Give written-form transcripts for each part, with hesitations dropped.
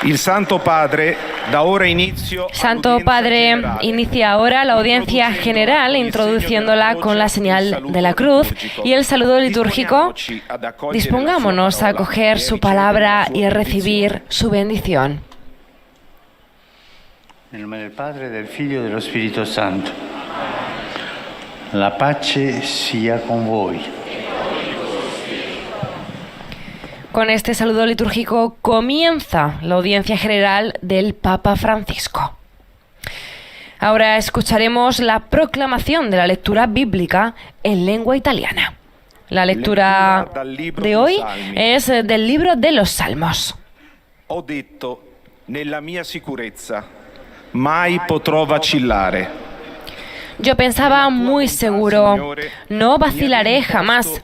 Il Santo Padre Santo Padre inicia ahora la audiencia general introduciéndola con la señal de la cruz y el saludo litúrgico. Dispongámonos a acoger su palabra y a recibir su bendición. Nel nome del Padre, del Figlio e dello Spirito Santo. La pace sia con voi. Con este saludo litúrgico comienza la audiencia general del Papa Francisco. Ahora escucharemos la proclamación de la lectura bíblica en lengua italiana. La lectura de hoy es del libro de los Salmos. Ho detto, nella mia sicurezza, mai potrò vacillare. Yo pensaba muy seguro, no vacilaré jamás.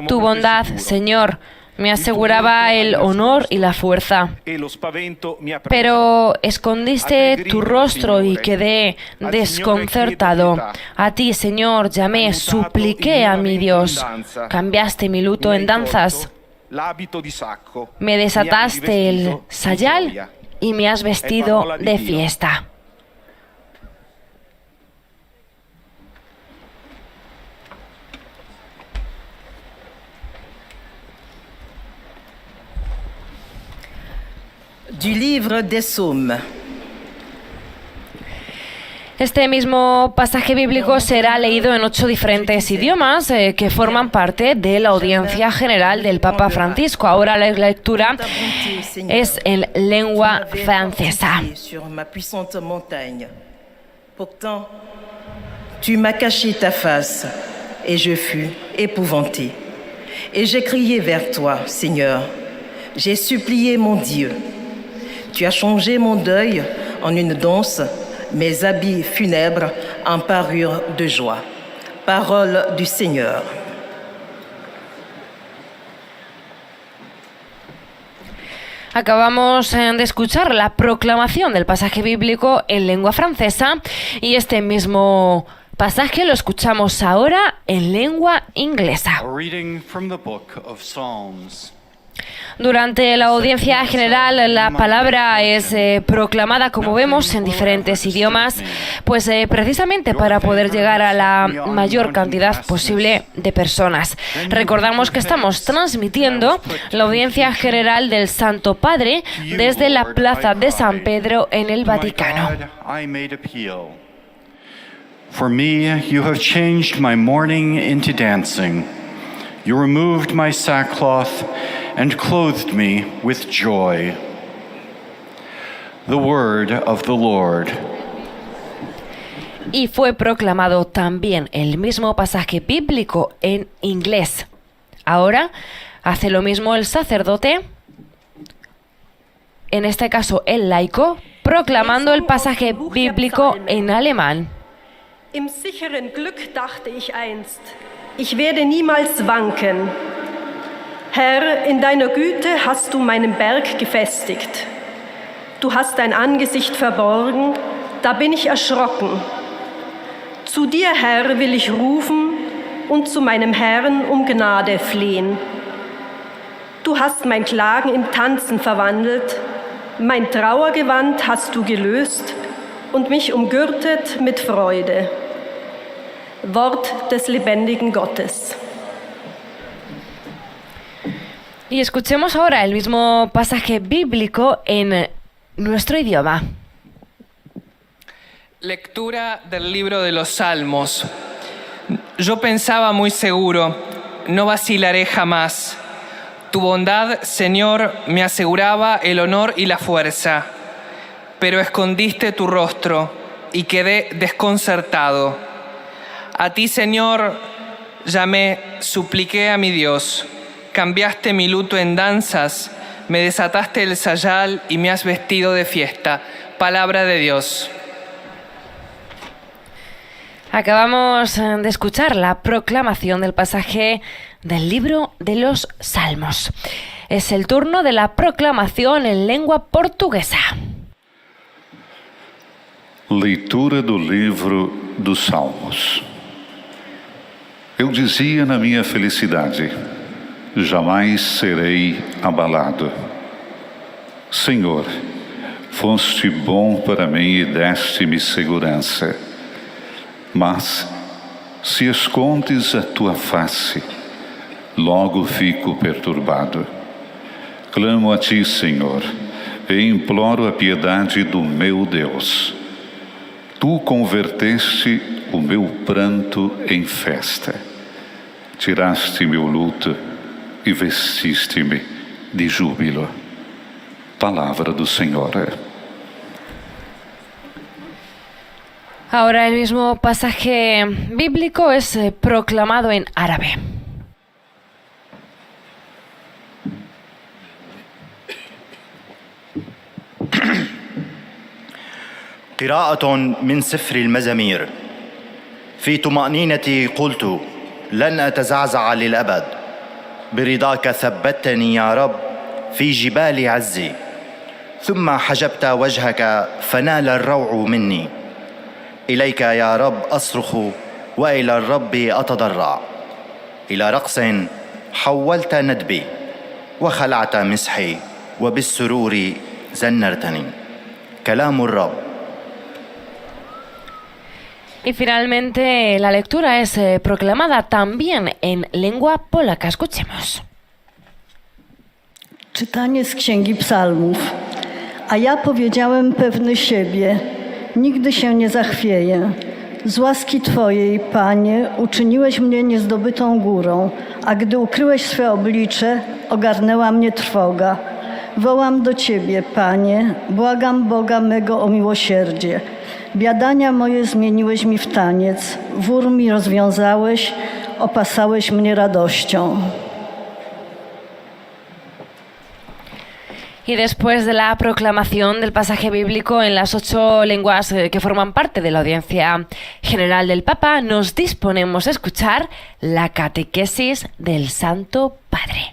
Tu bondad, Señor, me aseguraba el honor y la fuerza. Pero escondiste tu rostro y quedé desconcertado. A ti, Señor, llamé, supliqué a mi Dios. Cambiaste mi luto en danzas. Me desataste el sayal y me has vestido de fiesta. Du livre des Psaumes. Este mismo pasaje bíblico será leído en 8 diferentes idiomas que forman parte de la audiencia general del Papa Francisco. Ahora la lectura es en lengua francesa. Pourtant, tu m'as caché ta face et je fus épouvanté. Et j'ai crié vers toi, Seigneur. J'ai supplié mon Dieu. Tu as changé mon deuil en une danse, mes habits funèbres en parure de joie. Parole du Seigneur. Acabamos de escuchar la proclamación del pasaje bíblico en lengua francesa y este mismo pasaje lo escuchamos ahora en lengua inglesa. A reading from the book of Psalms. Durante la audiencia general la palabra es proclamada, como vemos, en diferentes idiomas, pues precisamente para poder llegar a la mayor cantidad posible de personas. Recordamos que estamos transmitiendo la audiencia general del Santo Padre desde la Plaza de San Pedro en el Vaticano. For me, you have changed my mourning into dancing. You removed my sackcloth and clothed me with joy. The word of the Lord. Y fue proclamado también el mismo pasaje bíblico en inglés. Ahora hace lo mismo el sacerdote, en este caso el laico, proclamando el pasaje bíblico en alemán. Im sicheren Glück dachte ich einst, ich werde niemals wanken. Herr, in deiner Güte hast du meinen Berg gefestigt. Du hast dein Angesicht verborgen, da bin ich erschrocken. Zu dir, Herr, will ich rufen und zu meinem Herrn um Gnade flehen. Du hast mein Klagen in Tanzen verwandelt, mein Trauergewand hast du gelöst und mich umgürtet mit Freude. Wort des lebendigen Gottes. Y escuchemos ahora el mismo pasaje bíblico en nuestro idioma. Lectura del libro de los Salmos. Yo pensaba muy seguro, no vacilaré jamás. Tu bondad, Señor, me aseguraba el honor y la fuerza. Pero escondiste tu rostro y quedé desconcertado. A ti, Señor, llamé, supliqué a mi Dios. Cambiaste mi luto en danzas, me desataste el sayal y me has vestido de fiesta. Palabra de Dios. Acabamos de escuchar la proclamación del pasaje del libro de los Salmos. Es el turno de la proclamación en lengua portuguesa. Leitura do livro dos Salmos. Eu dizia na minha felicidade: jamais serei abalado. Senhor, foste bom para mim e deste-me segurança. Mas, se escondes a tua face, logo fico perturbado. Clamo a ti, Senhor, e imploro a piedade do meu Deus. Tu converteste o meu pranto em festa. Tiraste-me o luto e vestiste-me de júbilo. Palabra do Senhor. Ahora el mismo pasaje bíblico es proclamado en árabe. قراءة من سفر المزامير. في طمأنينتي قلت لن أتزعزع للأبد. برضاك ثبتني يا رب في جبال عزي. ثم حجبت وجهك فنال الروع مني. إليك يا رب أصرخ وإلى الرب أتضرع. إلى رقص حولت ندبي وخلعت مسحي وبالسرور زنرتني. كلام الرب. Y finalmente la lectura es proclamada también en lengua polaca. Escuchemos. Czytanie z Księgi Psalmów. A ja powiedziałem pewny siebie, nigdy się nie zachwieję. Z łaski Twojej, Panie, uczyniłeś mnie niezdobytą górą, a gdy ukryłeś swe oblicze, ogarnęła mnie trwoga. Wołam do Ciebie, Panie, błagam Boga mego o miłosierdzie. Biadania moje zmieniłeś mi w taniec, wór mi rozwiązałeś, opasałeś mnie radością. Y después de la proclamación del pasaje bíblico en las 8 lenguas que forman parte de la audiencia general del Papa, nos disponemos a escuchar la catequesis del Santo Padre.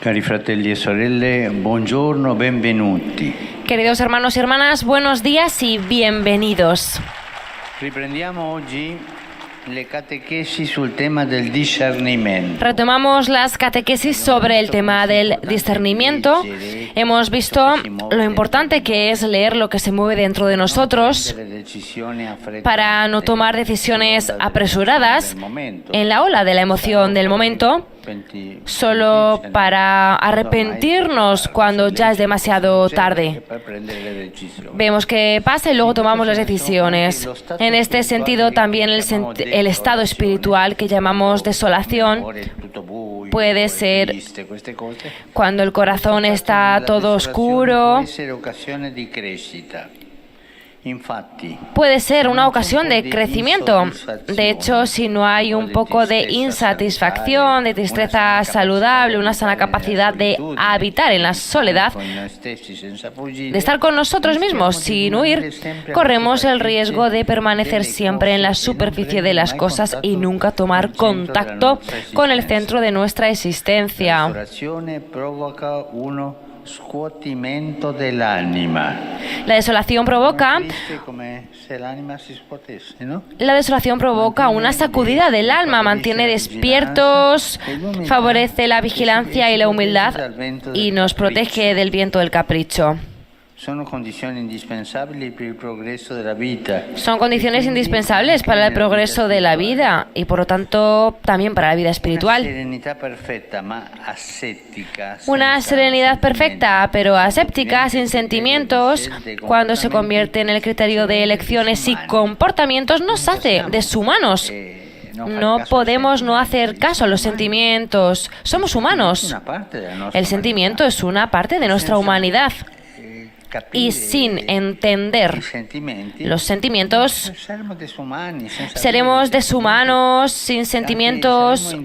Cari fratelli e sorelle, buongiorno, benvenuti. Queridos hermanos y hermanas, buenos días y bienvenidos. Riprendiamo oggi le catechesi sul tema del discernimento. Retomamos las catequesis sobre el tema del discernimiento. Hemos visto lo importante que es leer lo que se mueve dentro de nosotros para no tomar decisiones apresuradas en la ola de la emoción del momento, solo para arrepentirnos cuando ya es demasiado tarde. Vemos qué pasa y luego tomamos las decisiones. En este sentido, también el estado espiritual que llamamos desolación puede ser cuando el corazón está todo oscuro. Puede ser una ocasión de crecimiento. De hecho, si no hay un poco de insatisfacción, de tristeza saludable, una sana capacidad de habitar en la soledad, de estar con nosotros mismos sin huir, corremos el riesgo de permanecer siempre en la superficie de las cosas y nunca tomar contacto con el centro de nuestra existencia. La desolación provoca una sacudida del alma, mantiene despiertos, favorece la vigilancia y la humildad y nos protege del viento del capricho. Son condiciones indispensables para el progreso de la vida y por lo tanto también para la vida espiritual. Una serenidad perfecta pero aséptica, sin sentimientos, cuando se convierte en el criterio de elecciones y comportamientos, nos hace deshumanos. No podemos no hacer caso a los sentimientos. Somos humanos. El sentimiento es una parte de nuestra humanidad. Y sin entender los sentimientos, seremos deshumanos, sin sentimientos,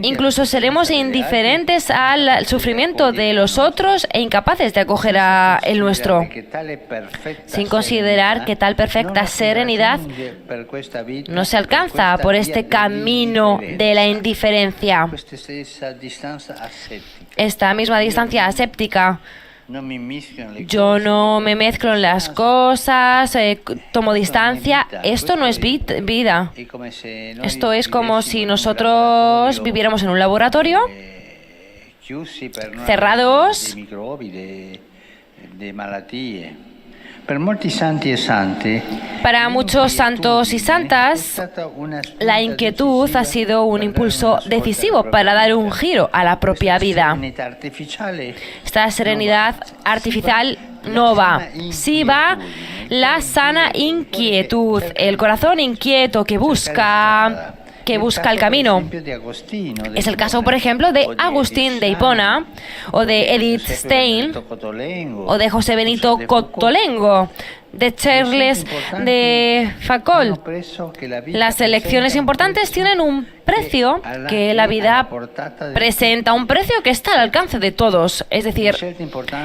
incluso seremos indiferentes al sufrimiento de los otros e incapaces de acoger el nuestro, sin considerar que tal perfecta serenidad no se alcanza por este camino de la indiferencia. Esta misma distancia aséptica Yo no me mezclo en las cosas, tomo distancia. Esto no es vida. Esto es como si nosotros viviéramos en un laboratorio, cerrados, para muchos santos y santas, la inquietud ha sido un impulso decisivo para dar un giro a la propia vida. Esta serenidad artificial no va. Sí va la sana inquietud, el corazón inquieto que busca el camino. Es el caso, por ejemplo, de Agustín de Hipona, o de Edith Stein, o de José Benito Cotolengo, de Charles de Foucault. Las elecciones importantes tienen un precio que la vida presenta, un precio que está al alcance de todos. Es decir,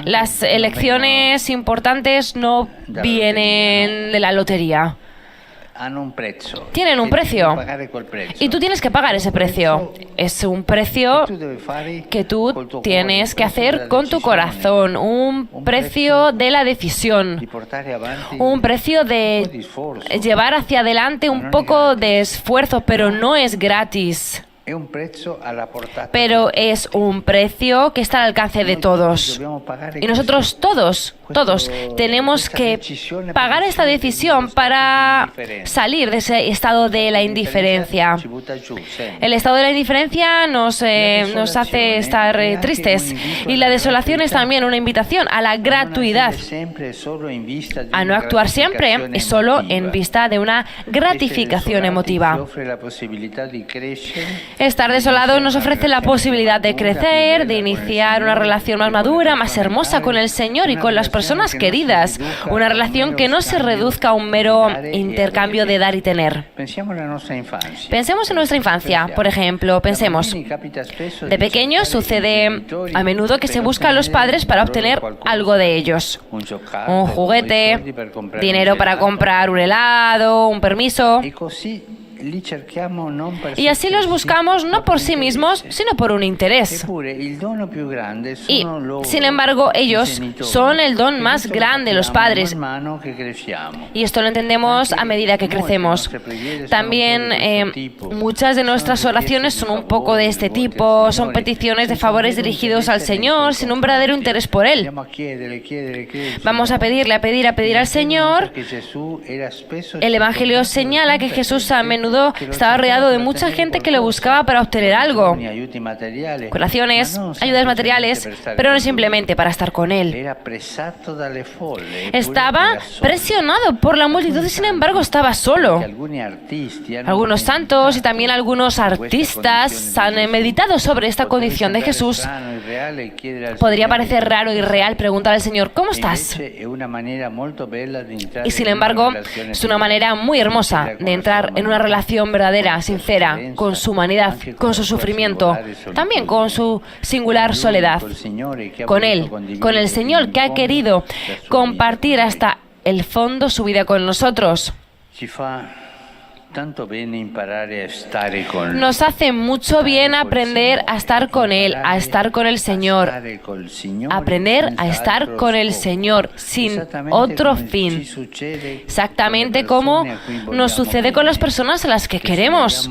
las elecciones importantes no vienen de la lotería. Tienen un precio y tú tienes que pagar ese precio. Es un precio que tú tienes que hacer con tu corazón, un precio de la decisión, un precio de llevar hacia adelante un poco de esfuerzo, pero no es gratis. Pero es un precio que está al alcance de todos. Y nosotros todos tenemos que pagar esta decisión para salir de ese estado de la indiferencia. El estado de la indiferencia nos hace estar tristes. Y la desolación es también una invitación a la gratuidad, a no actuar siempre y solo en vista de una gratificación emotiva. Estar desolado nos ofrece la posibilidad de crecer, de iniciar una relación más madura, más hermosa con el Señor y con las personas queridas. Una relación que no se reduzca a un mero intercambio de dar y tener. Pensemos en nuestra infancia, por ejemplo. Pensemos, de pequeños sucede a menudo que se busca a los padres para obtener algo de ellos. Un juguete, dinero para comprar un helado, un permiso. Y así los buscamos no por sí mismos, sino por un interés. Y, sin embargo, ellos son el don más grande, los padres. Y esto lo entendemos a medida que crecemos. También muchas de nuestras oraciones son un poco de este tipo. Son peticiones de favores dirigidos al Señor sin un verdadero interés por Él. Vamos a pedirle, a pedir al Señor. El Evangelio señala que Jesús a menudo estaba rodeado de mucha gente que lo buscaba para obtener algo. Curaciones, ayudas materiales, pero no simplemente para estar con Él. Estaba presionado por la multitud y sin embargo estaba solo. Algunos santos y también algunos artistas han meditado sobre esta condición de Jesús. Podría parecer raro y real preguntar al Señor, ¿cómo estás? Y sin embargo, es una manera muy hermosa de entrar en una relación verdadera, sincera, con su humanidad, con su sufrimiento, también con su singular soledad, con Él, con el Señor que ha querido compartir hasta el fondo su vida con nosotros. Nos hace mucho bien aprender a estar con Él, a estar con el Señor. Aprender a estar con el Señor sin otro fin. Exactamente como nos sucede con las personas a las que queremos.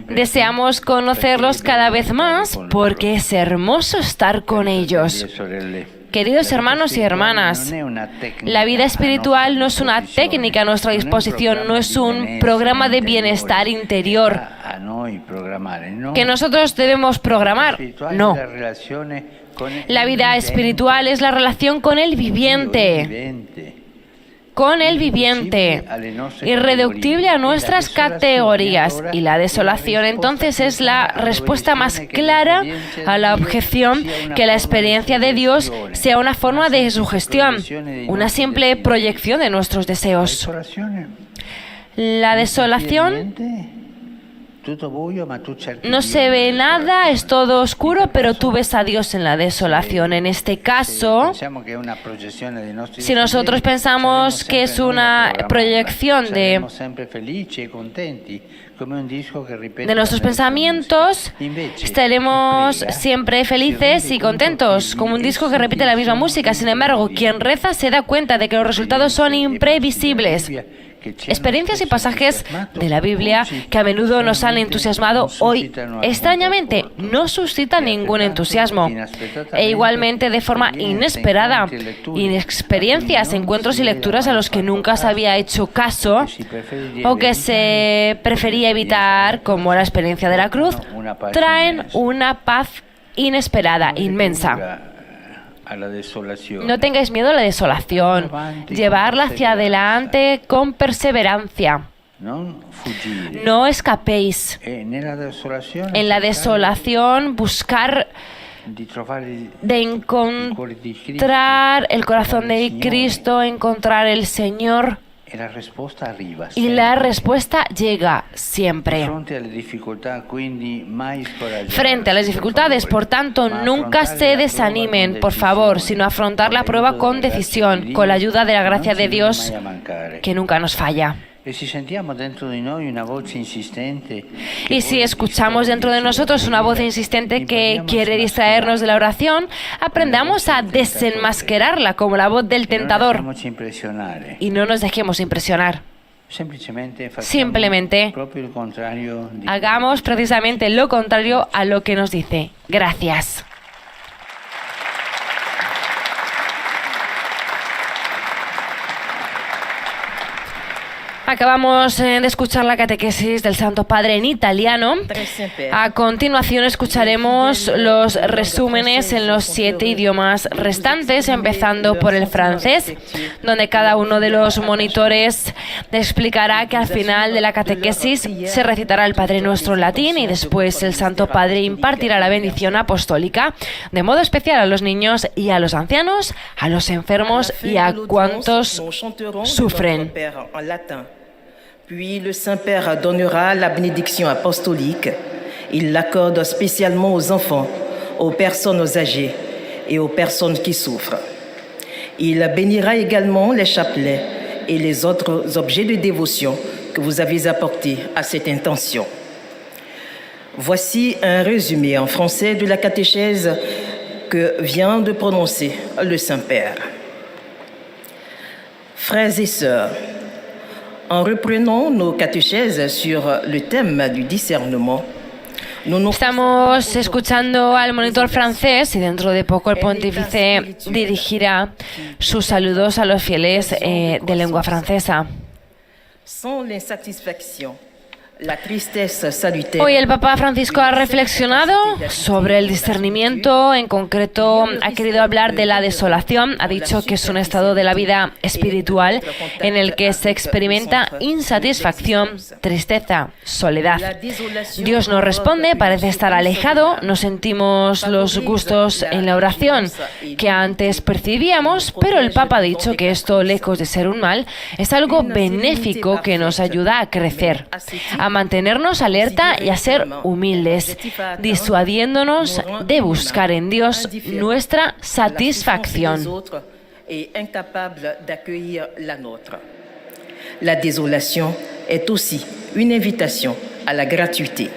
Deseamos conocerlos cada vez más porque es hermoso estar con ellos. Queridos hermanos y hermanas, la vida espiritual no es una técnica a nuestra disposición, no es un programa de bienestar interior que nosotros debemos programar. No. La vida espiritual es la relación con el viviente. Con el viviente, irreductible a nuestras categorías. Y la desolación entonces es la respuesta más clara a la objeción que la experiencia de Dios sea una forma de sugestión, una simple proyección de nuestros deseos. La desolación No se ve nada, es todo oscuro, pero tú ves a Dios en la desolación. En este caso, si nosotros pensamos que es una proyección de nuestros pensamientos, estaremos siempre felices y contentos, como un disco que repite la misma música. Sin embargo, quien reza se da cuenta de que los resultados son imprevisibles. Experiencias y pasajes de la Biblia que a menudo nos han entusiasmado hoy, extrañamente, no suscitan ningún entusiasmo. E igualmente, de forma inesperada, experiencias, encuentros y lecturas a los que nunca se había hecho caso o que se prefería evitar, como la experiencia de la cruz, traen una paz inesperada, inmensa. No tengáis miedo a la desolación, llevarla hacia adelante con perseverancia. No escapéis. En la desolación, buscar de encontrar el corazón de Cristo, encontrar el Señor. Y la respuesta llega siempre. Frente a las dificultades, por tanto, nunca se desanimen, por favor, sino afrontar la prueba con decisión, con la ayuda de la gracia de Dios, que nunca nos falla. Y si escuchamos dentro de nosotros una voz insistente que quiere distraernos de la oración, aprendamos a desenmascararla como la voz del tentador y no nos dejemos impresionar. Simplemente hagamos precisamente lo contrario a lo que nos dice. Gracias. Acabamos de escuchar la catequesis del Santo Padre en italiano. A continuación escucharemos los resúmenes en los 7 idiomas restantes, empezando por el francés, donde cada uno de los monitores explicará que al final de la catequesis se recitará el Padre Nuestro en latín y después el Santo Padre impartirá la bendición apostólica, de modo especial a los niños y a los ancianos, a los enfermos y a cuantos sufren. Puis le Saint-Père donnera la bénédiction apostolique. Il l'accorde spécialement aux enfants, aux personnes âgées et aux personnes qui souffrent. Il bénira également les chapelets et les autres objets de dévotion que vous avez apportés à cette intention. Voici un résumé en français de la catéchèse que vient de prononcer le Saint-Père. Frères et sœurs, en reprenant nos catéchèses sur le thème du discernement, estamos escuchando al monitor francés y dentro de poco el pontífice dirigirá sus saludos a los fieles de lengua francesa. Sans l'insatisfaction, la tristesse salutaire. Hoy el Papa Francisco ha reflexionado sobre el discernimiento, en concreto ha querido hablar de la desolación, ha dicho que es un estado de la vida espiritual en el que se experimenta insatisfacción, tristeza, soledad. Dios nos responde, parece estar alejado, no sentimos los gustos en la oración que antes percibíamos, pero el Papa ha dicho que esto, lejos de ser un mal, es algo benéfico que nos ayuda a crecer, a mantenernos alerta y a ser humildes, disuadiéndonos de buscar en Dios nuestra satisfacción. La desolación est aussi une invitation à la gratuité.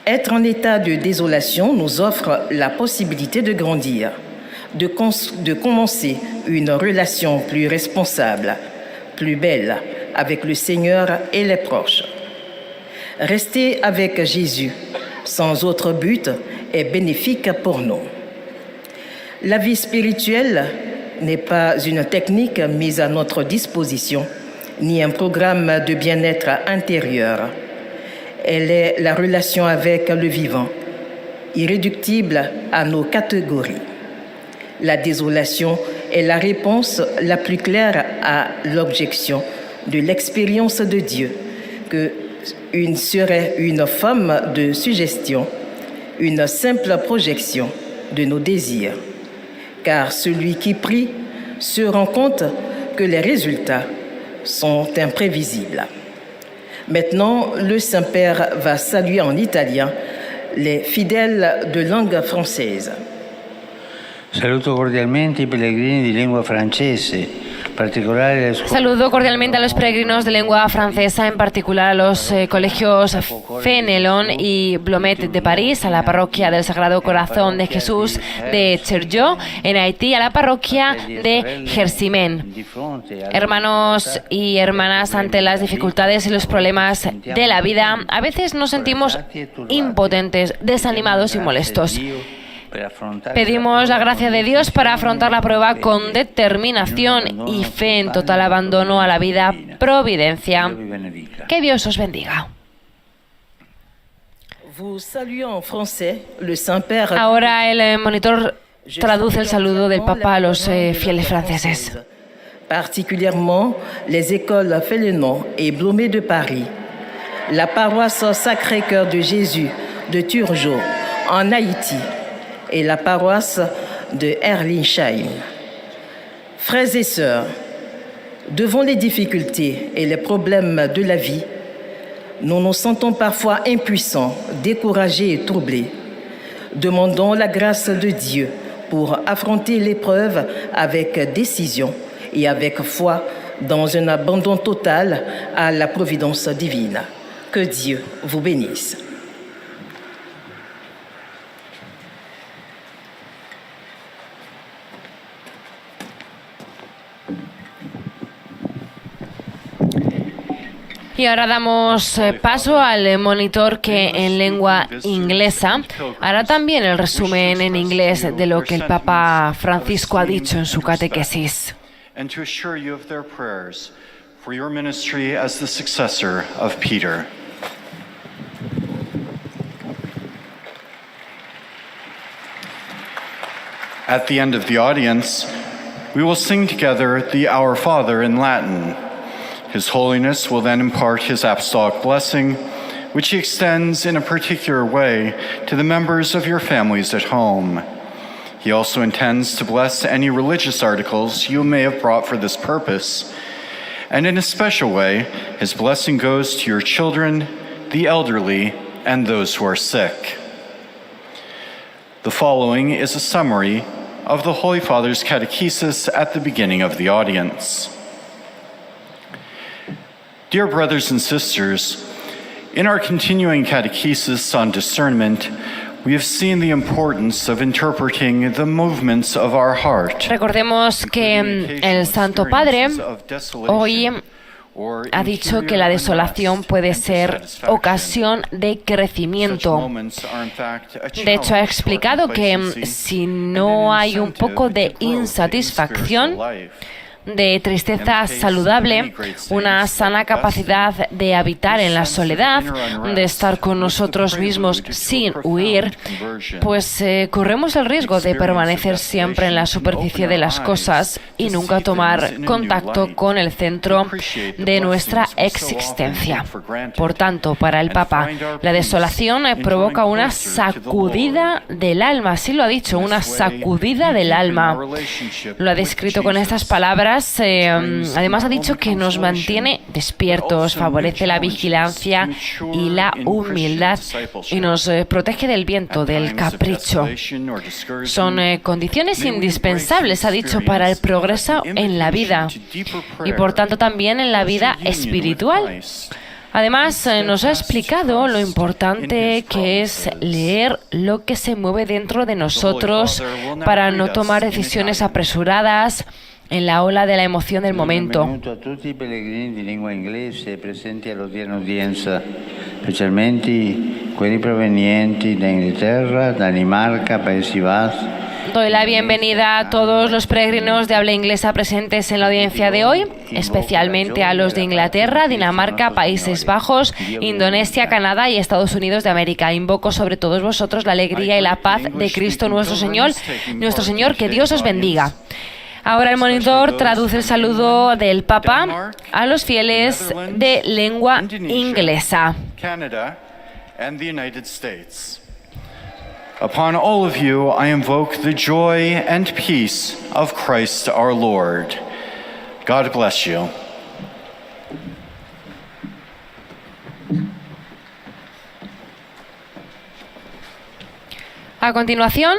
Être en état de désolation nous offre la possibilité de grandir, de commencer une relation plus responsable, plus belle avec le Seigneur et les proches. Rester avec Jésus sans autre but est bénéfique pour nous. La vie spirituelle n'est pas une technique mise à notre disposition, ni un programme de bien-être intérieur. Elle est la relation avec le vivant, irréductible à nos catégories. La désolation est la réponse la plus claire à l'objection de l'expérience de Dieu, que serait une forme de suggestion, une simple projection de nos désirs. Car celui qui prie se rend compte que les résultats sont imprévisibles. Maintenant, le Saint-Père va saluer en italien les fidèles de langue française. Saluto cordialmente i pellegrini di lingua francese, in particolare le scuole. Saludo cordialmente a los peregrinos de lengua francesa, en particular a los colegios Fénelon y Blomet de París, a la parroquia del Sagrado Corazón de Jesús de Cherjó, en Haití, a la parroquia de Jersimen. Hermanos y hermanas, ante las dificultades y los problemas de la vida, a veces nos sentimos impotentes, desanimados y molestos. Pedimos la gracia de Dios para afrontar la prueba con determinación y fe en total abandono a la vida providencia. Que Dios os bendiga. Ahora el monitor traduce el saludo del Papa a los fieles franceses. Particulièrement les écoles Fénelon et Blomet de Paris, la paroisse Sacré-Cœur de Jésus de Turgeau en Haïti et la paroisse de Herlinsheim. Frères et sœurs, devant les difficultés et les problèmes de la vie, nous nous sentons parfois impuissants, découragés et troublés. Demandons la grâce de Dieu pour affronter l'épreuve avec décision et avec foi dans un abandon total à la providence divine. Que Dieu vous bénisse. Y ahora damos paso al monitor que en lengua inglesa hará también el resumen en inglés de lo que el Papa Francisco ha dicho en su catequesis. And to assure you of their prayers for your ministry as the successor of Peter. At the end of the audience, we will sing together the Our Father in Latin. His Holiness will then impart his apostolic blessing, which he extends in a particular way to the members of your families at home. He also intends to bless any religious articles you may have brought for this purpose, and in a special way, his blessing goes to your children, the elderly, and those who are sick. The following is a summary of the Holy Father's catechesis at the beginning of the audience. Dear brothers and sisters, in our continuing catechesis on discernment, we have seen the importance of interpreting the movements of our heart. Recordemos que el Santo Padre hoy ha dicho que la desolación puede ser ocasión de crecimiento. De hecho, ha explicado que si no hay un poco de insatisfacción, de tristeza saludable, una sana capacidad de habitar en la soledad, de estar con nosotros mismos sin huir, pues corremos el riesgo de permanecer siempre en la superficie de las cosas y nunca tomar contacto con el centro de nuestra existencia. Por tanto, para el Papa, la desolación provoca una sacudida del alma, así lo ha dicho, una sacudida del alma. Lo ha descrito con estas palabras. Además ha dicho que nos mantiene despiertos, favorece la vigilancia y la humildad y nos protege del viento, del capricho. Son condiciones indispensables, ha dicho, para el progreso en la vida y por tanto también en la vida espiritual. Además, nos ha explicado lo importante que es leer lo que se mueve dentro de nosotros para no tomar decisiones apresuradas en la ola de la emoción del momento. Benvenuto a tutti i pellegrini di lingua inglese presenti all'odierna udienza, specialmente quelli provenienti da Inghilterra, Danimarca, Paesi Bassi. Doy la bienvenida a todos los peregrinos de habla inglesa presentes en la audiencia de hoy, especialmente a los de Inglaterra, Dinamarca, Países Bajos, Indonesia, Canadá y Estados Unidos de América. Invoco sobre todos vosotros la alegría y la paz de Cristo nuestro Señor, que Dios os bendiga. Ahora el monitor traduce el saludo del Papa a los fieles de lengua inglesa. Canada and the United States. Upon all of you, I invoke the joy and peace of Christ our Lord. God bless you. A continuación,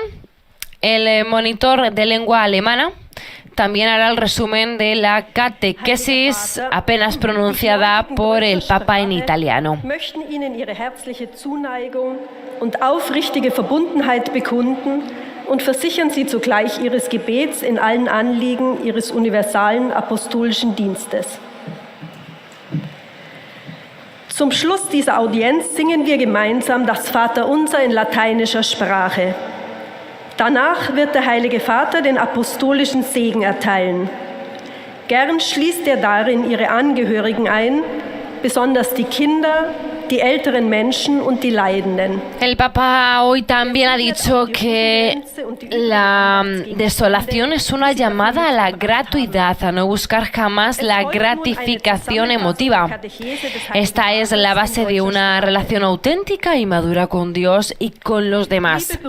el monitor de lengua alemana también hará el resumen de la catequesis apenas pronunciada por el Papa en italiano. Möchten Ihnen ihre herzliche Zuneigung und aufrichtige Verbundenheit bekunden und versichern Sie zugleich Ihres Gebets in allen Anliegen Ihres universalen apostolischen Dienstes. Zum Schluss dieser Audienz singen wir gemeinsam das Vaterunser in lateinischer Sprache. Danach wird der Heilige Vater den apostolischen Segen erteilen. Gern schließt er darin ihre Angehörigen ein, besonders die Kinder, die älteren Menschen und die Leidenden. El Papa hoy también ha dicho que la desolación es una llamada a la gratuidad, a no buscar jamás la gratificación emotiva. Esta es la base de una relación auténtica y madura con Dios y con los demás.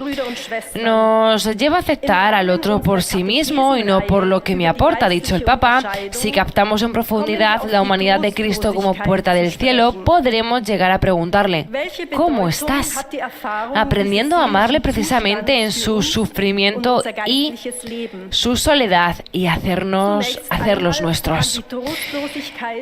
Nos lleva a aceptar al otro por sí mismo y no por lo que me aporta, ha dicho el Papa. Si captamos en profundidad la humanidad de Cristo como puerta del cielo, podremos llegar a preguntarle, ¿cómo estás? Aprendiendo a amarle precisamente en su sufrimiento y su soledad y hacerlos nuestros.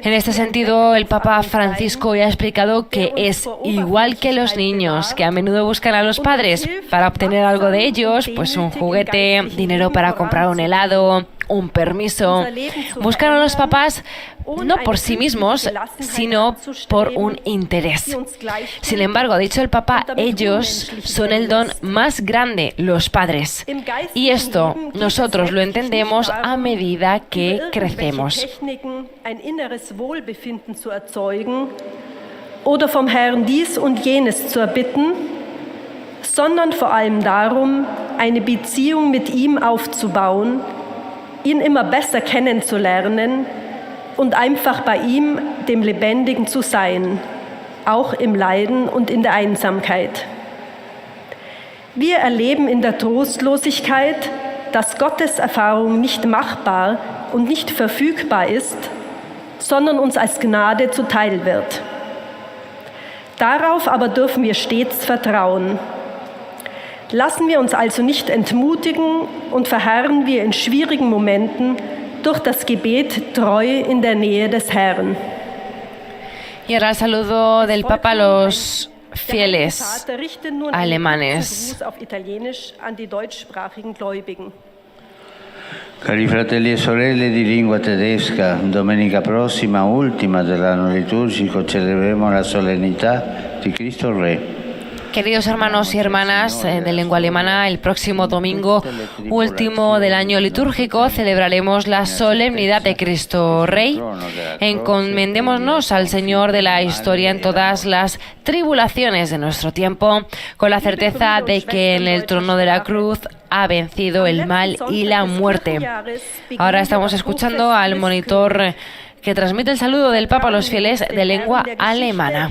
En este sentido, el Papa Francisco ya ha explicado que es igual que los niños, que a menudo buscan a los padres para obtener algo de ellos, pues un juguete, dinero para comprar un helado, un permiso. Buscan a los papás no por sí mismos, sino por un interés. Sin embargo, ha dicho el Papa, ellos son el don más grande, los padres. Y esto nosotros lo entendemos a medida que crecemos. Oder vom Herrn dies und jenes zu erbitten, sondern vor allem darum, eine Beziehung mit ihm aufzubauen, ihn immer besser kennenzulernen und einfach bei ihm, dem Lebendigen, zu sein, auch im Leiden und in der Einsamkeit. Wir erleben in der Trostlosigkeit, dass Gottes Erfahrung nicht machbar und nicht verfügbar ist, sondern uns als Gnade zuteil wird. Darauf aber dürfen wir stets vertrauen. Lassen wir uns also nicht entmutigen und verharren wir in schwierigen Momenten durch das Gebet treu in der Nähe des Herrn. Y ahora el saludo del Papa a los fieles alemanes. Cari fratelli e sorelle di lingua tedesca, domenica prossima, ultima dell'anno liturgico, celebreremo la solennità di Cristo Re. Queridos hermanos y hermanas de lengua alemana, el próximo domingo último del año litúrgico celebraremos la solemnidad de Cristo Rey. Encomendémonos al Señor de la historia en todas las tribulaciones de nuestro tiempo, con la certeza de que en el trono de la cruz ha vencido el mal y la muerte. Ahora estamos escuchando al monitor que transmite el saludo del Papa a los fieles de lengua alemana.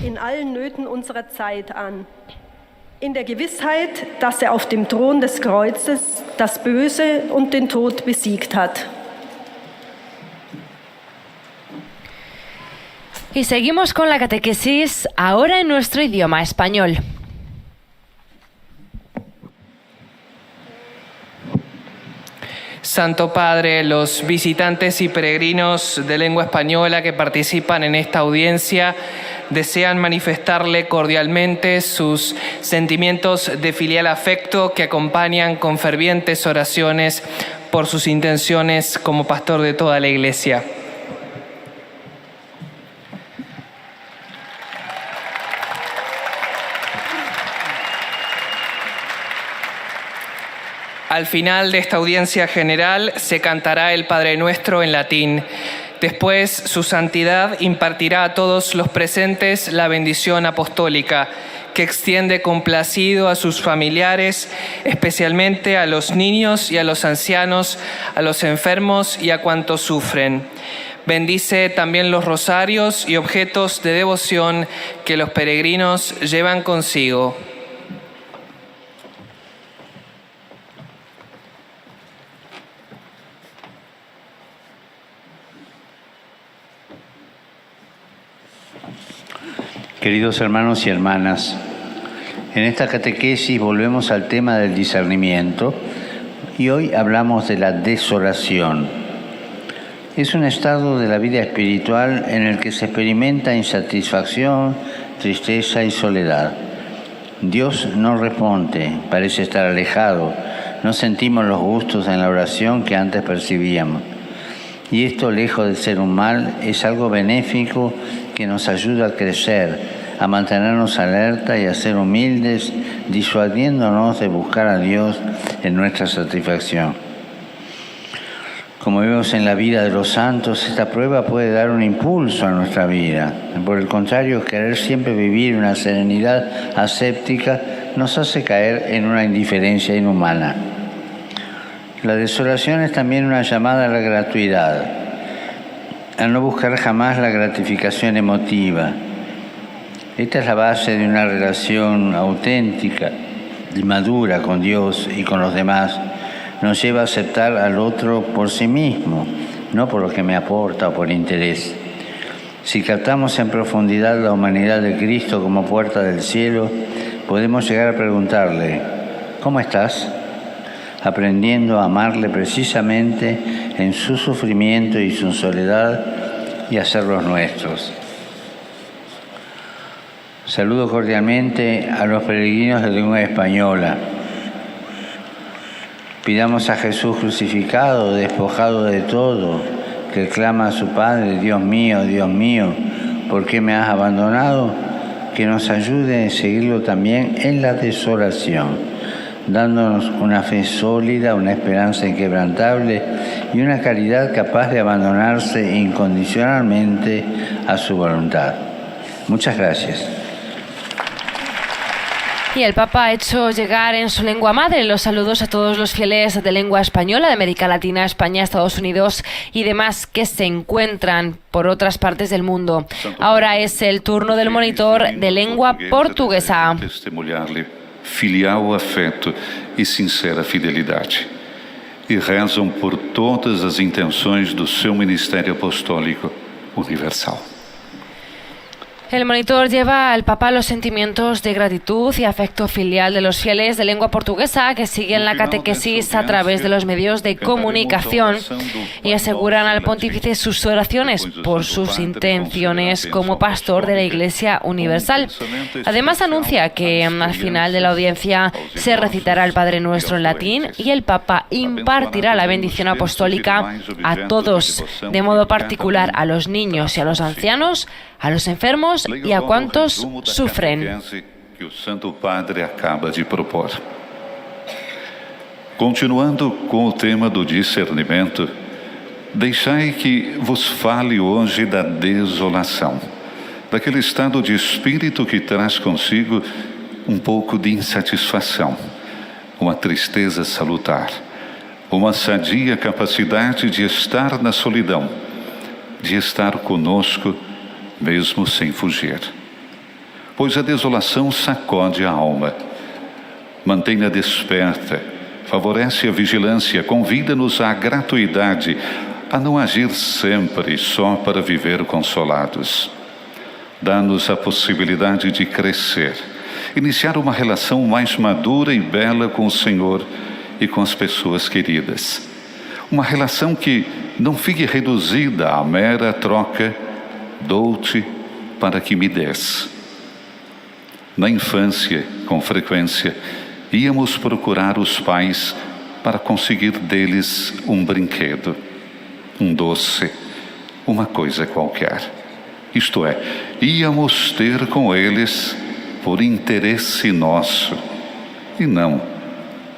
In der Gewissheit, dass auf dem Thron des Kreuzes das Böse und den Tod besiegt hat. Y seguimos con la catequesis, ahora en nuestro idioma español. Santo Padre, los visitantes y peregrinos de lengua española que participan en esta audiencia desean manifestarle cordialmente sus sentimientos de filial afecto que acompañan con fervientes oraciones por sus intenciones como pastor de toda la Iglesia. Al final de esta audiencia general se cantará el Padre Nuestro en latín. Después, su santidad impartirá a todos los presentes la bendición apostólica, que extiende complacido a sus familiares, especialmente a los niños y a los ancianos, a los enfermos y a cuantos sufren. Bendice también los rosarios y objetos de devoción que los peregrinos llevan consigo. Queridos hermanos y hermanas, En esta catequesis volvemos al tema del discernimiento y hoy hablamos de la desolación. Es un estado de la vida espiritual en el que se experimenta insatisfacción, tristeza y soledad. Dios no responde, parece estar alejado, no sentimos los gustos en la oración que antes percibíamos. Y esto, lejos de ser un mal, es algo benéfico que nos ayuda a crecer, a mantenernos alerta y a ser humildes, disuadiéndonos de buscar a Dios en nuestra satisfacción. Como vemos en la vida de los santos, esta prueba puede dar un impulso a nuestra vida. Por el contrario, querer siempre vivir una serenidad ascéptica nos hace caer en una indiferencia inhumana. La desolación es también una llamada a la gratuidad, a no buscar jamás la gratificación emotiva. Esta es la base de una relación auténtica y madura con Dios y con los demás. Nos lleva a aceptar al otro por sí mismo, no por lo que me aporta o por interés. Si captamos en profundidad la humanidad de Cristo como puerta del cielo, podemos llegar a preguntarle, ¿cómo estás? Aprendiendo a amarle precisamente en su sufrimiento y su soledad y hacerlos nuestros. Saludo cordialmente a los peregrinos de lengua española. Pidamos a Jesús crucificado, despojado de todo, que clama a su Padre, Dios mío, ¿por qué me has abandonado? Que nos ayude a seguirlo también en la desolación, dándonos una fe sólida, una esperanza inquebrantable y una caridad capaz de abandonarse incondicionalmente a su voluntad. Muchas gracias. Y el Papa ha hecho llegar en su lengua madre los saludos a todos los fieles de lengua española de América Latina, España, Estados Unidos y demás que se encuentran por otras partes del mundo. Ahora es el turno del monitor de lengua portuguesa. Testemunhar-lhe filial afeto e sincera fidelidade. E rezam por todas as intenções do seu ministério apostólico universal. El monitor lleva al Papa los sentimientos de gratitud y afecto filial de los fieles de lengua portuguesa que siguen la catequesis a través de los medios de comunicación y aseguran al pontífice sus oraciones por sus intenciones como pastor de la Iglesia Universal. Además anuncia que al final de la audiencia se recitará el Padre Nuestro en latín y el Papa impartirá la bendición apostólica a todos, de modo particular a los niños y a los ancianos, a los enfermos y a cuantos sufren. Que o Santo Padre acaba de propor. Continuando com o tema do discernimento, deixai que vos fale hoje da desolação, daquele estado de espírito que traz consigo um pouco de insatisfação, uma tristeza salutar, uma sadia capacidade de estar na solidão, de estar conosco mesmo sem fugir. Pois a desolação sacode a alma, mantém-a desperta, favorece a vigilância, convida-nos à gratuidade, a não agir sempre só para viver consolados. Dá-nos a possibilidade de crescer, iniciar uma relação mais madura e bela com o Senhor e com as pessoas queridas. Uma relação que não fique reduzida à mera troca dou-te para que me des. Na infância, com frequência, íamos procurar os pais para conseguir deles um brinquedo, um doce, uma coisa qualquer. Isto é, íamos ter com eles por interesse nosso e não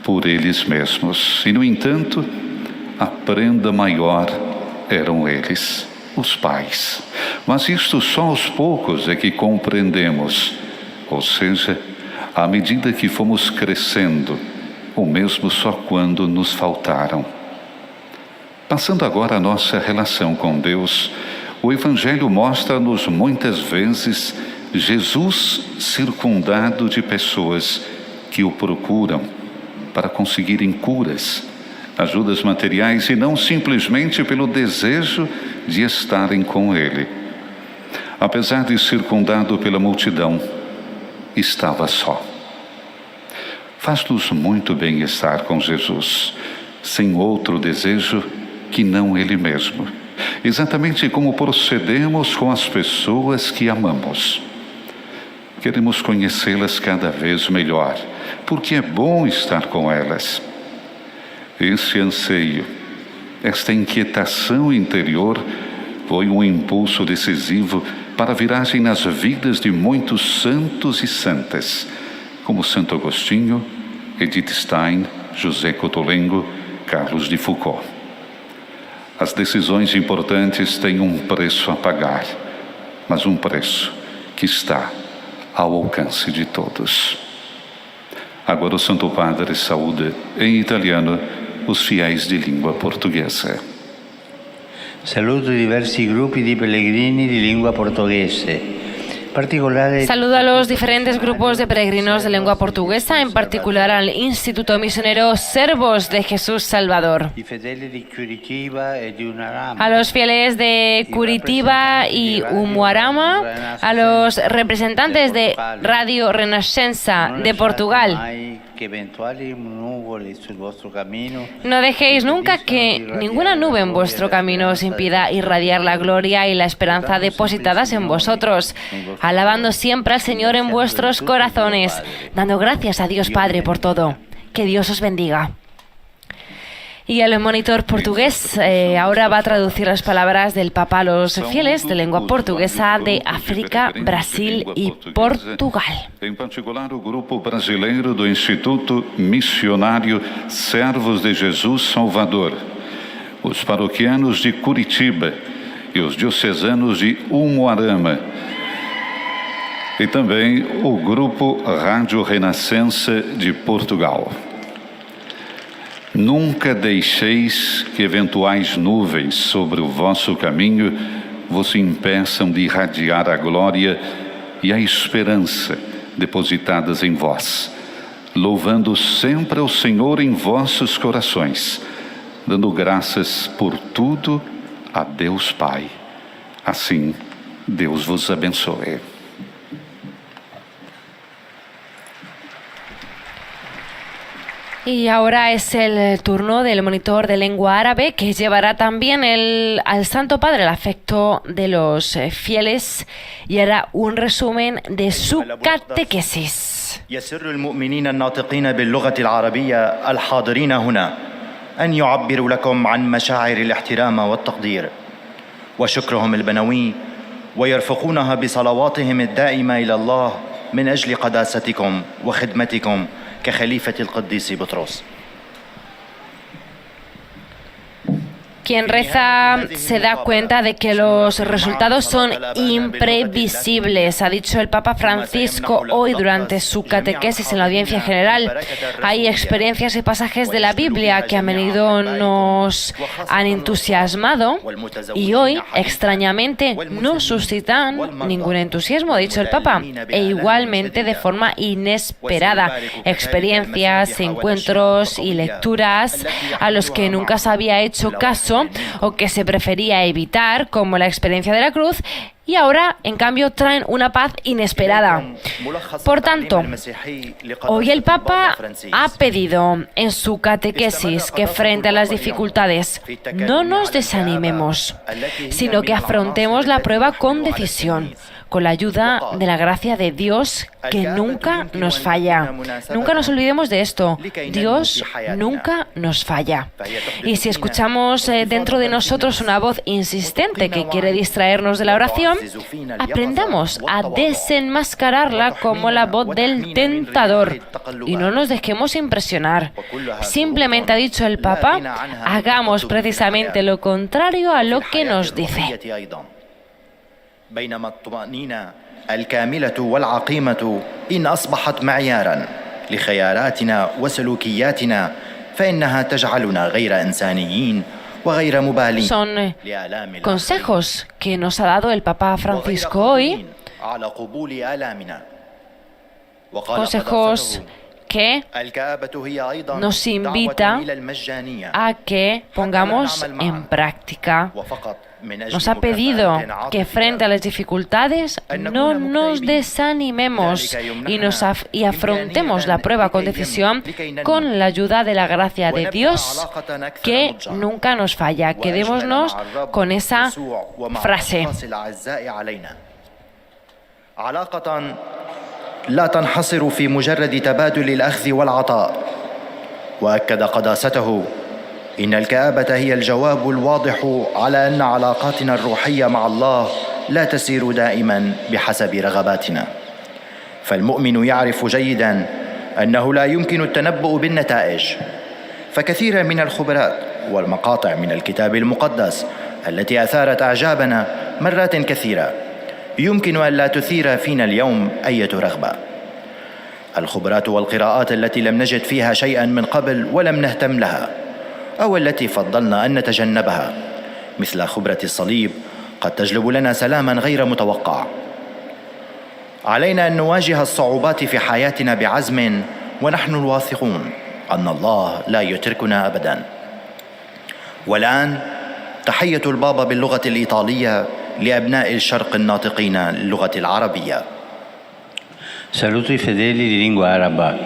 por eles mesmos. E, no entanto, a prenda maior eram eles, os pais. Mas isto só aos poucos é que compreendemos, ou seja, à medida que fomos crescendo, ou mesmo só quando nos faltaram. Passando agora a nossa relação com Deus, o Evangelho mostra-nos muitas vezes Jesus circundado de pessoas que o procuram para conseguirem curas, ajudas materiais e não simplesmente pelo desejo de estarem com Ele. Apesar de circundado pela multidão, estava só. Faz-nos muito bem estar com Jesus, sem outro desejo que não Ele mesmo, exatamente como procedemos com as pessoas que amamos. Queremos conhecê-las cada vez melhor, porque é bom estar com elas. Esse anseio, esta inquietação interior foi um impulso decisivo para a viragem nas vidas de muitos santos e santas, como Santo Agostinho, Edith Stein, José Cottolengo, Carlos de Foucault. As decisões importantes têm um preço a pagar, mas um preço que está ao alcance de todos. Agora o Santo Padre saúda em italiano os fiéis de língua portuguesa. Saluto i diversi gruppi di pellegrini di lingua portoghese. Saludo a los diferentes grupos de peregrinos de lengua portuguesa, en particular al Instituto Misionero Servos de Jesús Salvador. A los fieles de Curitiba y Umuarama, a los representantes de Radio Renascença de Portugal. No dejéis nunca que ninguna nube en vuestro camino os impida irradiar la gloria y la esperanza depositadas en vosotros, alabando siempre al Señor en vuestros corazones, dando gracias a Dios Padre por todo. Que Dios os bendiga. Y el monitor portugués ahora va a traducir las palabras del Papa a los fieles de lengua portuguesa de África, Brasil y Portugal. Em particular, o grupo brasileiro do Instituto Missionário Servos de Jesus Salvador, os paroquianos de Curitiba e os diocesanos de Umuarama, e também o grupo Rádio Renascença de Portugal. Nunca deixeis que eventuais nuvens sobre o vosso caminho vos impeçam de irradiar a glória e a esperança depositadas em vós, louvando sempre ao Senhor em vossos corações, dando graças por tudo a Deus Pai. Assim, Deus vos abençoe. Y ahora es el turno del monitor de lengua árabe, que llevará también al Santo Padre el afecto de los fieles y hará un resumen de su catequesis. يسر المؤمنين الناطقين باللغة العربية الحاضرين هنا أن يعبروا لكم عن مشاعر الاحترام والتقدير وشكرهم البنوي ويرفقونها بصلواتهم الدائمة إلى الله من أجل قداستكم وخدمتكم كخليفة القديس بطرس. Quien reza se da cuenta de que los resultados son imprevisibles, ha dicho el Papa Francisco hoy durante su catequesis en la audiencia general. Hay experiencias y pasajes de la Biblia que a menudo nos han entusiasmado y hoy, extrañamente, no suscitan ningún entusiasmo, ha dicho el Papa, e igualmente de forma inesperada. Experiencias, encuentros y lecturas a los que nunca se había hecho caso o que se prefería evitar, como la experiencia de la cruz, y ahora, en cambio, traen una paz inesperada. Por tanto, hoy el Papa ha pedido en su catequesis que frente a las dificultades no nos desanimemos, sino que afrontemos la prueba con decisión, con la ayuda de la gracia de Dios, que nunca nos falla. Nunca nos olvidemos de esto. Dios nunca nos falla. Y si escuchamos dentro de nosotros una voz insistente que quiere distraernos de la oración, aprendamos a desenmascararla como la voz del tentador y no nos dejemos impresionar. Simplemente, ha dicho el Papa, hagamos precisamente lo contrario a lo que nos dice. بينما الطمأنينة الكاملة والعقيمة إن أصبحت معياراً لخياراتنا وسلوكياتنا فإنها تجعلنا غير إنسانيين وغير مبالين. Son consejos que nos ha dado el Papa Francisco hoy, consejos que nos invita a que pongamos en práctica nos ha pedido que frente a las dificultades no nos desanimemos y afrontemos la prueba con decisión con la ayuda de la gracia de Dios que nunca nos falla. Quedémonos con esa frase. لا تنحصر في مجرد تبادل الأخذ والعطاء وأكد قداسته إن الكآبة هي الجواب الواضح على أن علاقاتنا الروحية مع الله لا تسير دائما بحسب رغباتنا فالمؤمن يعرف جيدا أنه لا يمكن التنبؤ بالنتائج فكثيرا من الخبرات والمقاطع من الكتاب المقدس التي أثارت أعجابنا مرات كثيرة يمكن أن لا تثير فينا اليوم أي رغبة الخبرات والقراءات التي لم نجد فيها شيئا من قبل ولم نهتم لها أو التي فضلنا أن نتجنبها مثل خبرة الصليب قد تجلب لنا سلاما غير متوقع علينا أن نواجه الصعوبات في حياتنا بعزم ونحن الواثقون أن الله لا يتركنا أبدا والآن تحية البابا باللغة الإيطالية لأبناء الشرق الناطقين اللغة العربية. Saluto i fedeli di lingua araba.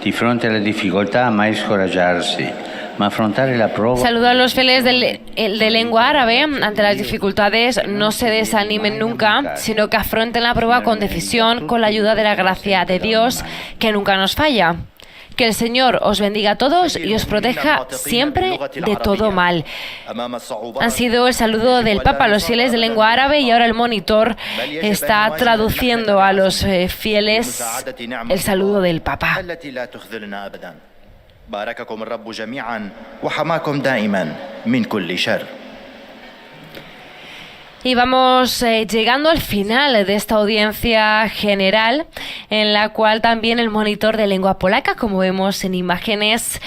Di fronte alle difficoltà mai scoraggiarsi, ma affrontare la prova. Saludo a los fieles de lengua árabe. Ante las dificultades no se desanimen nunca, sino que afronten la prueba con decisión, con la ayuda de la gracia de Dios que nunca nos falla. Que el Señor os bendiga a todos y os proteja siempre de todo mal. Han sido el saludo del Papa a los fieles de lengua árabe y ahora el monitor está traduciendo a los fieles el saludo del Papa. بارككم الرب جميعا وحماكم دائما من كل شر. Y vamos llegando al final de esta audiencia general, en la cual también el monitor de lengua polaca, como vemos en imágenes,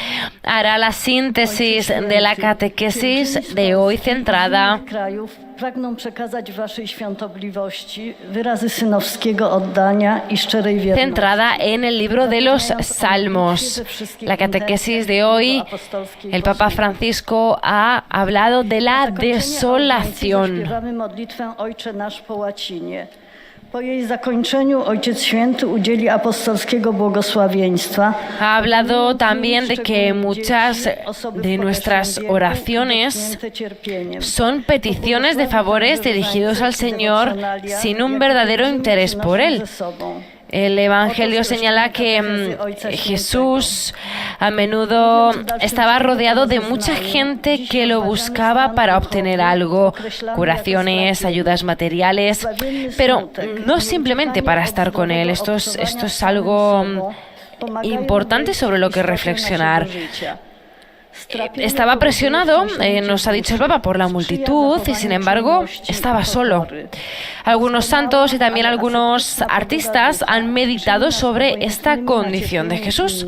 hará la síntesis de la catequesis de hoy centrada Pragną przekazać waszej świątobliwości wyrazy synowskiego oddania i szczerej wierności. Centrada en el libro de los Salmos. La catequesis de hoy, el Papa Francisco ha hablado de la desolación. Śpiewamy modlitwę Ojcze Nasz po łacinie. Po jej zakończeniu Ojciec Święty udzieli apostolskiego błogosławieństwa. Ha hablado también de que muchas de nuestras oraciones son peticiones de favores dirigidos al Señor sin un verdadero interés por Él. El Evangelio señala que Jesús a menudo estaba rodeado de mucha gente que lo buscaba para obtener algo, curaciones, ayudas materiales, pero no simplemente para estar con Él. Esto es algo importante sobre lo que reflexionar. Estaba presionado, nos ha dicho el Papa, por la multitud y sin embargo estaba solo. Algunos santos y también algunos artistas han meditado sobre esta condición de Jesús.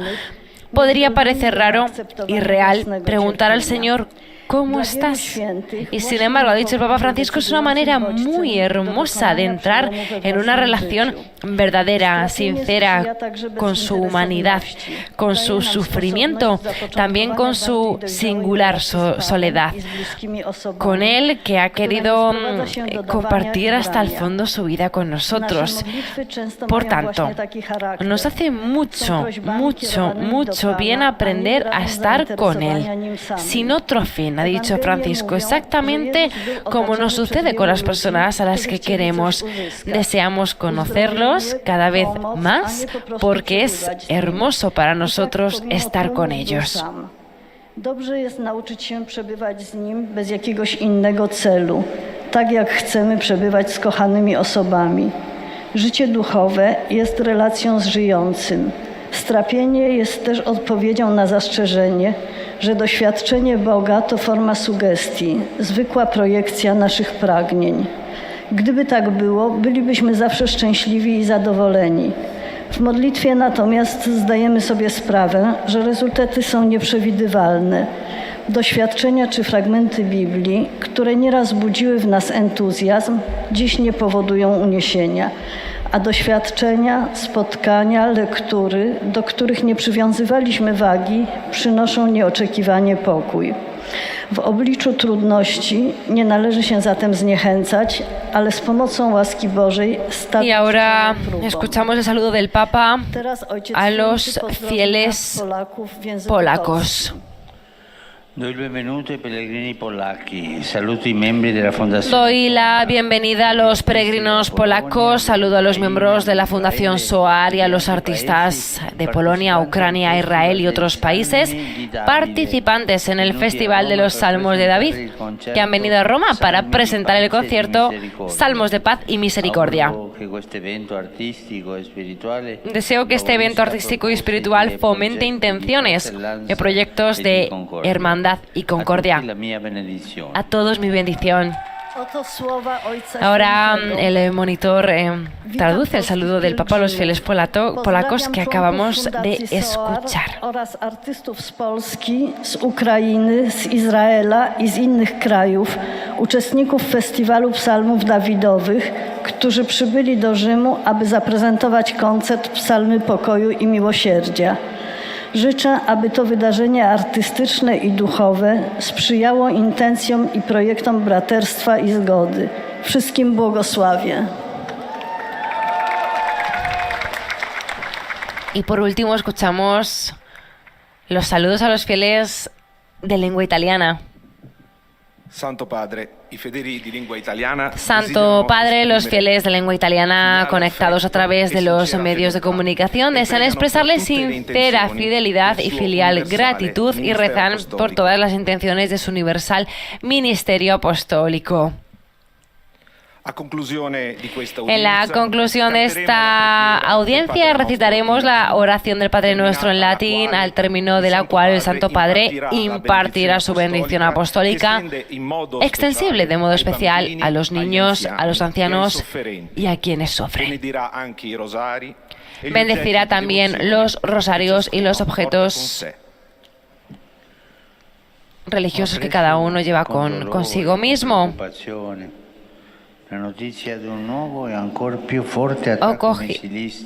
Podría parecer raro y real preguntar al Señor ¿cómo estás? Y sin embargo, ha dicho el Papa Francisco, es una manera muy hermosa de entrar en una relación verdadera, sincera, con su humanidad, con su sufrimiento, también con su singular soledad, con Él que ha querido compartir hasta el fondo su vida con nosotros. Por tanto, nos hace mucho bien aprender a estar con Él, sin otro fin, ha dicho Francisco, exactamente como nos sucede con las personas a las que queremos. Deseamos conocerlos cada vez más porque es hermoso para nosotros estar con ellos. Dobrze jest nauczyć się przebywać z Nim bez jakiegoś innego celu, tak jak chcemy przebywać z kochanymi osobami. Życie duchowe jest relacją z żyjącym. Strapienie jest też odpowiedzią na zastrzeżenie, że doświadczenie Boga to forma sugestii, zwykła projekcja naszych pragnień. Gdyby tak było, bylibyśmy zawsze szczęśliwi i zadowoleni. W modlitwie natomiast zdajemy sobie sprawę, że rezultaty są nieprzewidywalne. Doświadczenia czy fragmenty Biblii, które nieraz budziły w nas entuzjazm, dziś nie powodują uniesienia. A doświadczenia, spotkania, lektury, do których nie przywiązywaliśmy wagi, przynoszą nieoczekiwanie pokój. W obliczu trudności nie należy się zatem zniechęcać, ale z pomocą łaski Bożej stać Y ahora przed próbą. escuchamos el saludo del Papa Teraz Ojciec a los Święty pozdrowi fieles nas, Polaków, w języku polacos. polskim. Doy il benvenuto ai pellegrini polacchi, saluto i membri della Fondazione. Doy la bienvenida a los peregrinos polacos, saludo a los miembros de la Fundación SOAR y a los artistas de Polonia, Ucrania, Israel y otros países participantes en el Festival de los Salmos de David, que han venido a Roma para presentar el concierto Salmos de Paz y Misericordia. Deseo que este evento artístico y espiritual fomente intenciones y proyectos de hermandad y concordia. A todos mi bendición. Oto słowa Ojca Ahora Świętego. el monitor traduce el saludo del Papa a los fieles polacos que acabamos de escuchar. Oraz artystów z Polski, z Ukrainy, z Izraela i z innych krajów, uczestników Festiwalu Psalmów Dawidowych, którzy przybyli do Rzymu, aby zaprezentować koncert Psalmy Pokoju i Miłosierdzia. Życzę, aby to wydarzenie artystyczne i duchowe sprzyjało intencjom i projektom braterstwa i zgody. Wszystkim błogosławię. Y por último escuchamos los saludos a los fieles de lengua italiana. Santo Padre, i fedeli di lingua italiana. Santo Padre, los fieles de lengua italiana conectados a través de los medios de comunicación desean expresarles sincera fidelidad y filial gratitud y rezan por todas las intenciones de su universal ministerio apostólico. En la conclusión de esta audiencia recitaremos la oración del Padre Nuestro en latín, al término de la cual el Santo Padre impartirá su bendición apostólica, extensible de modo especial a los niños, a los ancianos y a quienes sufren. Bendecirá también los rosarios y los objetos religiosos que cada uno lleva consigo mismo.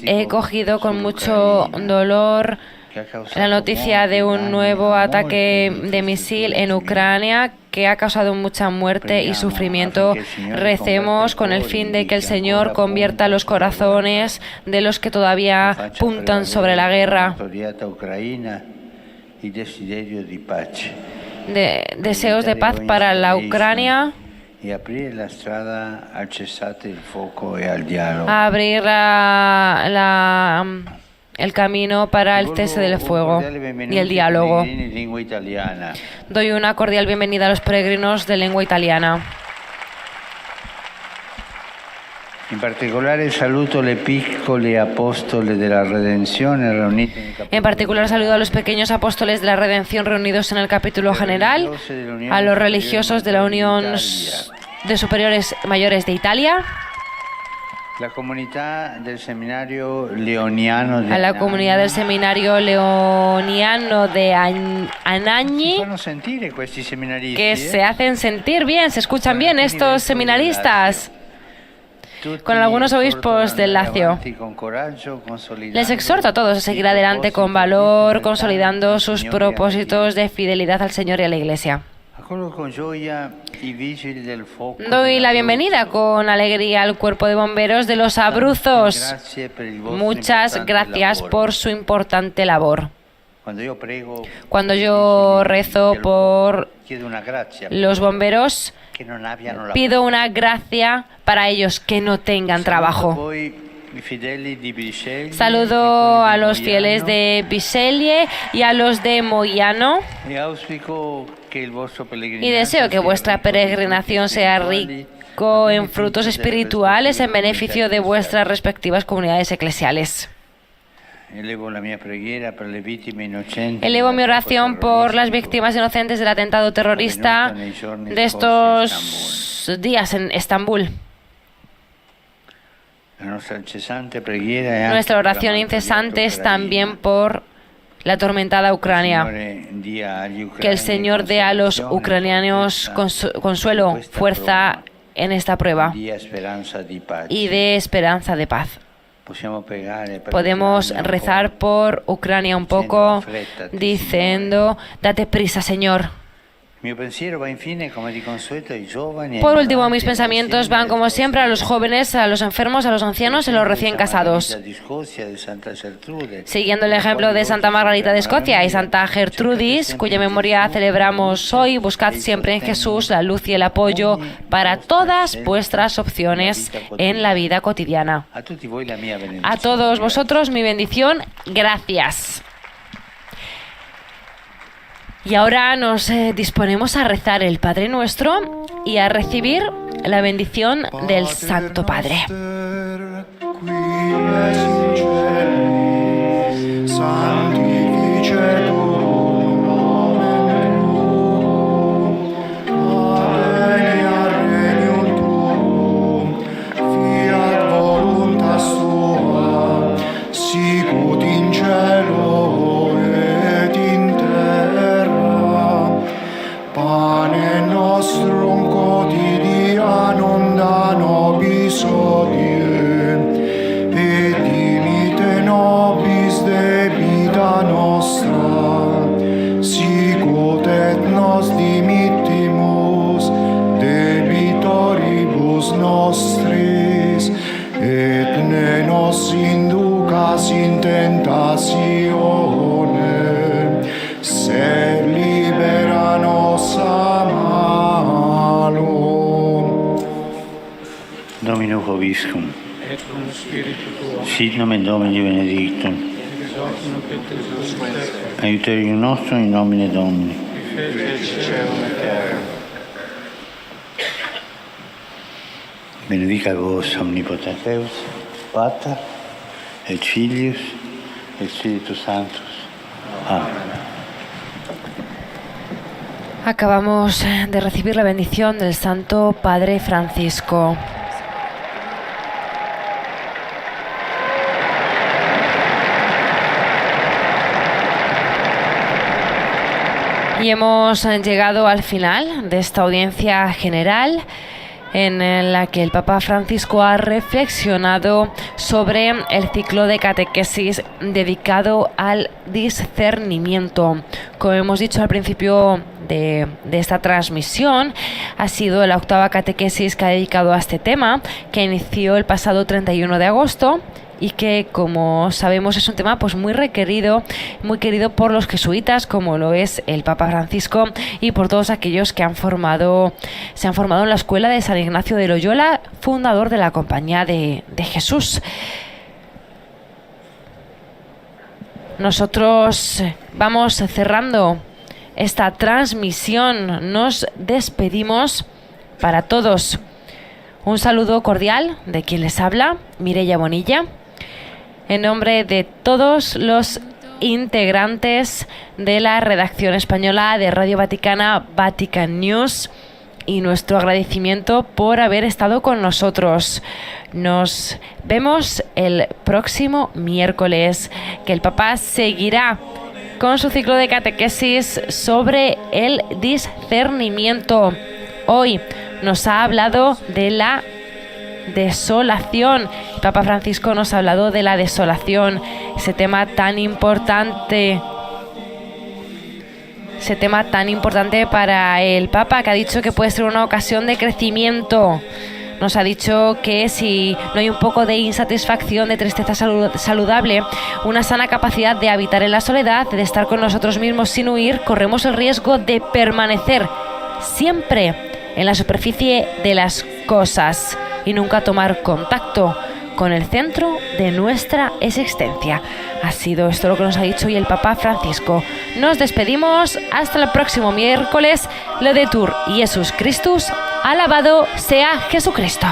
He cogido con mucho dolor la noticia de un nuevo ataque de misil en Ucrania que ha causado mucha muerte y sufrimiento. Recemos con el fin de que el Señor convierta los corazones de los que todavía puntan sobre la guerra. Deseos de paz para la Ucrania. Abrir el camino para el cese del fuego y el diálogo. Doy una cordial bienvenida a los peregrinos de lengua italiana. In particolare saluto le piccole apostole della Redenzione reunite nel capítulo. En particular saludo a los pequeños apóstoles de la Redención reunidos en el capítulo general, a los religiosos de la Unión de Superiores Mayores de Italia, La comunidad del seminario leoniano de a la comunidad del seminario leoniano de Anagni, que se hacen sentir bien, se escuchan bien estos seminaristas, con algunos obispos del Lacio. Les exhorto a todos a seguir adelante con valor, consolidando sus propósitos de fidelidad al Señor y a la Iglesia. Doy la bienvenida con alegría al cuerpo de bomberos de los Abruzos. Muchas gracias por su importante labor. Cuando yo rezo por los bomberos, pido una gracia para ellos que no tengan trabajo. Saludo a los fieles de Bisceglie y a los de Moiano y deseo que vuestra peregrinación sea rico en frutos espirituales en beneficio de vuestras respectivas comunidades eclesiales. Elevo mi oración por las víctimas inocentes del atentado terrorista de estos días en Estambul. Nuestra oración incesante es también por la atormentada Ucrania. Que el Señor dé a los ucranianos consuelo, fuerza en esta prueba y dé esperanza de paz. Podemos rezar por Ucrania un poco diciendo: date prisa, Señor, Por último, mis pensamientos van como siempre a los jóvenes, a los enfermos, a los ancianos y a los recién casados. Siguiendo el ejemplo de Santa Margarita de Escocia y Santa Gertrudis, cuya memoria celebramos hoy, buscad siempre en Jesús la luz y el apoyo para todas vuestras opciones en la vida cotidiana. A todos vosotros mi bendición, gracias. Y ahora nos disponemos a rezar el Padre Nuestro y a recibir la bendición del Santo Padre. Domino vobiscum. Sit nomen Domini benedictum. Aiuterium nostrum in nomine Domini. Benedicat vos omnipotens Deus, Pater, et Filius, et Spiritus Sanctus. Amén. Acabamos de recibir la bendición del Santo Padre Francisco. Y hemos llegado al final de esta audiencia general en la que el Papa Francisco ha reflexionado sobre el ciclo de catequesis dedicado al discernimiento. Como hemos dicho al principio de esta transmisión, ha sido la 8ª catequesis que ha dedicado a este tema, que inició el pasado 31 de agosto y que, como sabemos, es un tema pues muy requerido, muy querido por los jesuitas, como lo es el Papa Francisco, y por todos aquellos que se han formado en la escuela de San Ignacio de Loyola, fundador de la Compañía de Jesús. Nosotros vamos cerrando esta transmisión, nos despedimos para todos. Un saludo cordial de quien les habla, Mireia Bonilla, en nombre de todos los integrantes de la redacción española de Radio Vaticana, Vatican News, y nuestro agradecimiento por haber estado con nosotros. Nos vemos el próximo miércoles, que el Papa seguirá con su ciclo de catequesis sobre el discernimiento. Hoy nos ha hablado de la desolación. El Papa Francisco nos ha hablado de la desolación, ese tema tan importante para el Papa, que ha dicho que puede ser una ocasión de crecimiento. Nos ha dicho que si no hay un poco de insatisfacción, de tristeza saludable, una sana capacidad de habitar en la soledad, de estar con nosotros mismos sin huir, corremos el riesgo de permanecer siempre en la superficie de las cosas y nunca tomar contacto con el centro de nuestra existencia. Ha sido esto lo que nos ha dicho hoy el Papa Francisco. Nos despedimos hasta el próximo miércoles. Laudetur Jesus Christus, alabado sea Jesucristo.